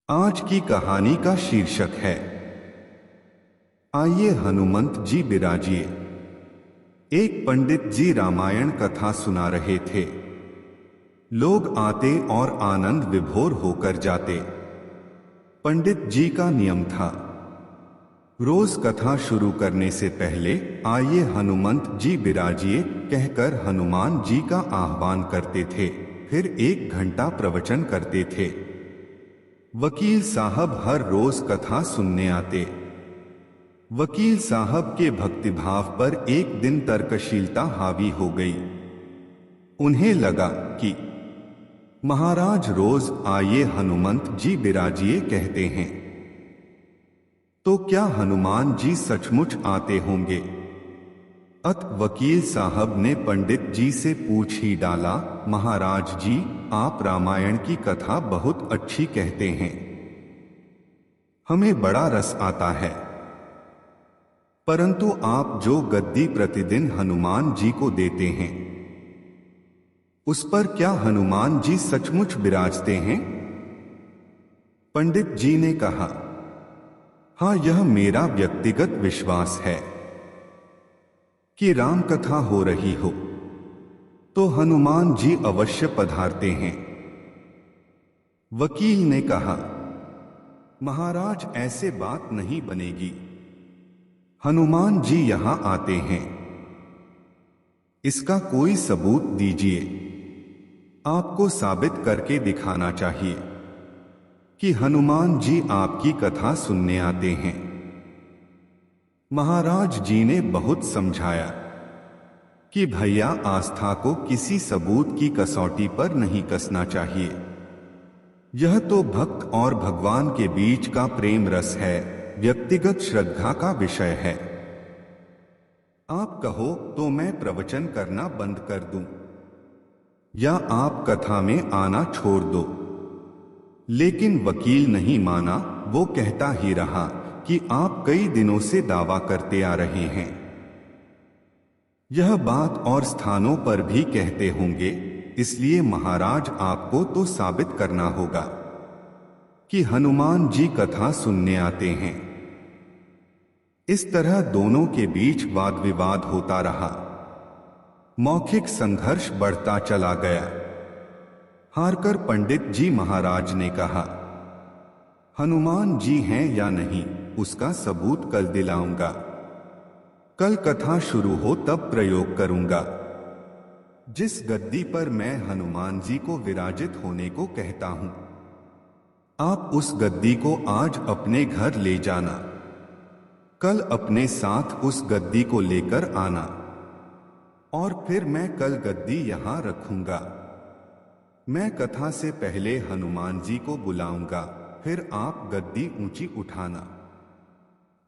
आज की कहानी का शीर्षक है आइए हनुमंत जी बिराजिए। एक पंडित जी रामायण कथा सुना रहे थे। लोग आते और आनंद विभोर होकर जाते। पंडित जी का नियम था, रोज कथा शुरू करने से पहले आइए हनुमंत जी बिराजिए कहकर हनुमान जी का आह्वान करते थे। फिर 1 घंटा प्रवचन करते थे। वकील साहब हर रोज कथा सुनने आते। वकील साहब के भक्तिभाव पर एक दिन तर्कशीलता हावी हो गई। उन्हें लगा कि महाराज रोज आइए हनुमंत जी बिराजिए कहते हैं, तो क्या हनुमान जी सचमुच आते होंगे? अत वकील साहब ने पंडित जी से पूछ ही डाला, महाराज जी, आप रामायण की कथा बहुत अच्छी कहते हैं, हमें बड़ा रस आता है, परंतु आप जो गद्दी प्रतिदिन हनुमान जी को देते हैं, उस पर क्या हनुमान जी सचमुच विराजते हैं? पंडित जी ने कहा, हाँ, यह मेरा व्यक्तिगत विश्वास है कि राम कथा हो रही हो तो हनुमान जी अवश्य पधारते हैं। वकील ने कहा, महाराज, ऐसे बात नहीं बनेगी। हनुमान जी यहां आते हैं, इसका कोई सबूत दीजिए। आपको साबित करके दिखाना चाहिए कि हनुमान जी आपकी कथा सुनने आते हैं। महाराज जी ने बहुत समझाया कि भैया, आस्था को किसी सबूत की कसौटी पर नहीं कसना चाहिए। यह तो भक्त और भगवान के बीच का प्रेम रस है, व्यक्तिगत श्रद्धा का विषय है। आप कहो तो मैं प्रवचन करना बंद कर दूं, या आप कथा में आना छोड़ दो। लेकिन वकील नहीं माना। वो कहता ही रहा कि आप कई दिनों से दावा करते आ रहे हैं। यह बात और स्थानों पर भी कहते होंगे, इसलिए महाराज आपको तो साबित करना होगा कि हनुमान जी कथा सुनने आते हैं। इस तरह दोनों के बीच वाद विवाद होता रहा। मौखिक संघर्ष बढ़ता चला गया। हारकर पंडित जी महाराज ने कहा, हनुमान जी हैं या नहीं, उसका सबूत कल दिलाऊंगा। कल कथा शुरू हो तब प्रयोग करूंगा। जिस गद्दी पर मैं हनुमान जी को विराजित होने को कहता हूं, आप उस गद्दी को आज अपने घर ले जाना। कल अपने साथ उस गद्दी को लेकर आना, और फिर मैं कल गद्दी यहां रखूंगा। मैं कथा से पहले हनुमान जी को बुलाऊंगा, फिर आप गद्दी ऊंची उठाना।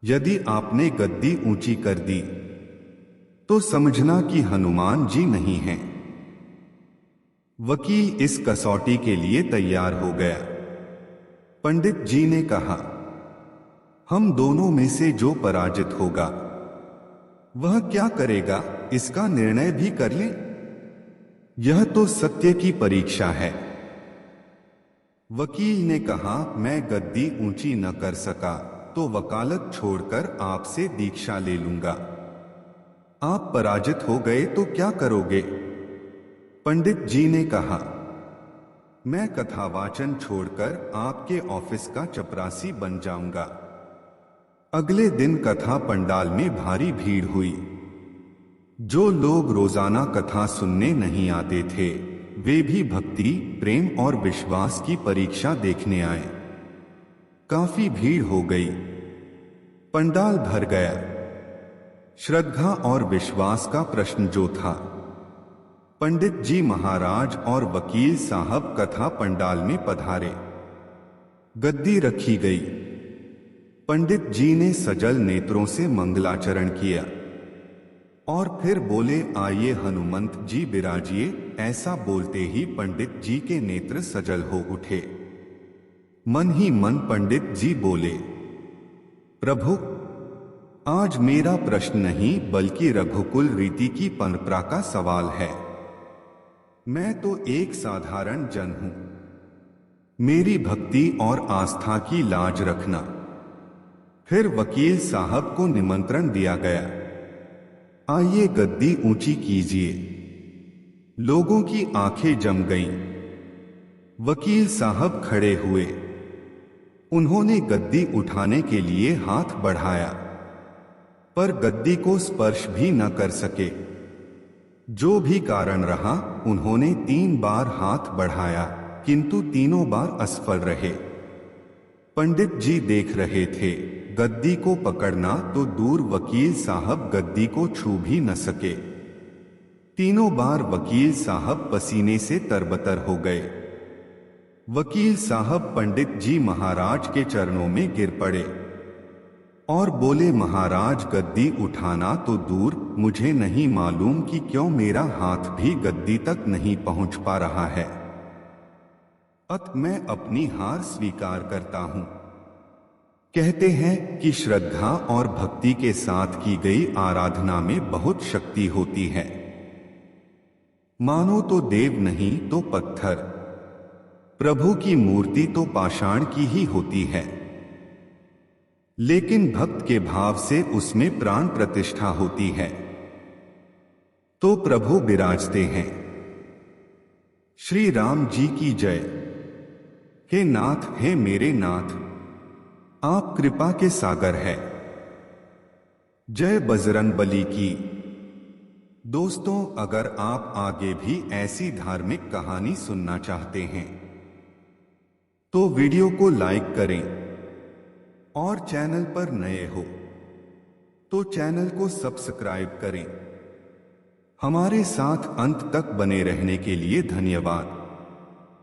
यदि आपने गद्दी ऊंची कर दी तो समझना कि हनुमान जी नहीं हैं। वकील इस कसौटी के लिए तैयार हो गया। पंडित जी ने कहा, हम दोनों में से जो पराजित होगा वह क्या करेगा, इसका निर्णय भी कर ले। यह तो सत्य की परीक्षा है। वकील ने कहा, मैं गद्दी ऊंची न कर सका तो वकालत छोड़कर आपसे दीक्षा ले लूंगा। आप पराजित हो गए तो क्या करोगे? पंडित जी ने कहा, मैं कथावाचन छोड़कर आपके ऑफिस का चपरासी बन जाऊंगा। अगले दिन कथा पंडाल में भारी भीड़ हुई। जो लोग रोजाना कथा सुनने नहीं आते थे, वे भी भक्ति, प्रेम और विश्वास की परीक्षा देखने आए। काफी भीड़ हो गई। पंडाल भर गया। श्रद्धा और विश्वास का प्रश्न जो था, पंडित जी महाराज और वकील साहब कथा पंडाल में पधारे। गद्दी रखी गई। पंडित जी ने सजल नेत्रों से मंगलाचरण किया और फिर बोले, आइए हनुमंत जी बिराजिए। ऐसा बोलते ही पंडित जी के नेत्र सजल हो उठे। मन ही मन पंडित जी बोले, प्रभु, आज मेरा प्रश्न नहीं बल्कि रघुकुल रीति की परंपरा का सवाल है। मैं तो एक साधारण जन हूं। मेरी भक्ति और आस्था की लाज रखना। फिर वकील साहब को निमंत्रण दिया गया। आइए गद्दी ऊंची कीजिए। लोगों की आंखें जम गईं। वकील साहब खड़े हुए। उन्होंने गद्दी उठाने के लिए हाथ बढ़ाया, पर गद्दी को स्पर्श भी न कर सके। जो भी कारण रहा, उन्होंने 3 बार हाथ बढ़ाया, किंतु तीनों बार असफल रहे। पंडित जी देख रहे थे। गद्दी को पकड़ना तो दूर, वकील साहब गद्दी को छू भी न सके। तीनों बार वकील साहब पसीने से तरबतर हो गए। वकील साहब पंडित जी महाराज के चरणों में गिर पड़े और बोले, महाराज गद्दी उठाना तो दूर, मुझे नहीं मालूम कि क्यों मेरा हाथ भी गद्दी तक नहीं पहुंच पा रहा है। अत मैं अपनी हार स्वीकार करता हूं। कहते हैं कि श्रद्धा और भक्ति के साथ की गई आराधना में बहुत शक्ति होती है। मानो तो देव नहीं तो पत्थर, प्रभु की मूर्ति तो पाषाण की ही होती है, लेकिन भक्त के भाव से उसमें प्राण प्रतिष्ठा होती है, तो प्रभु विराजते हैं। श्री राम जी की जय। हे नाथ, हे मेरे नाथ, आप कृपा के सागर है। जय बजरंगबली की। दोस्तों, अगर आप आगे भी ऐसी धार्मिक कहानी सुनना चाहते हैं तो वीडियो को लाइक करें, और चैनल पर नए हो तो चैनल को सब्सक्राइब करें। हमारे साथ अंत तक बने रहने के लिए धन्यवाद।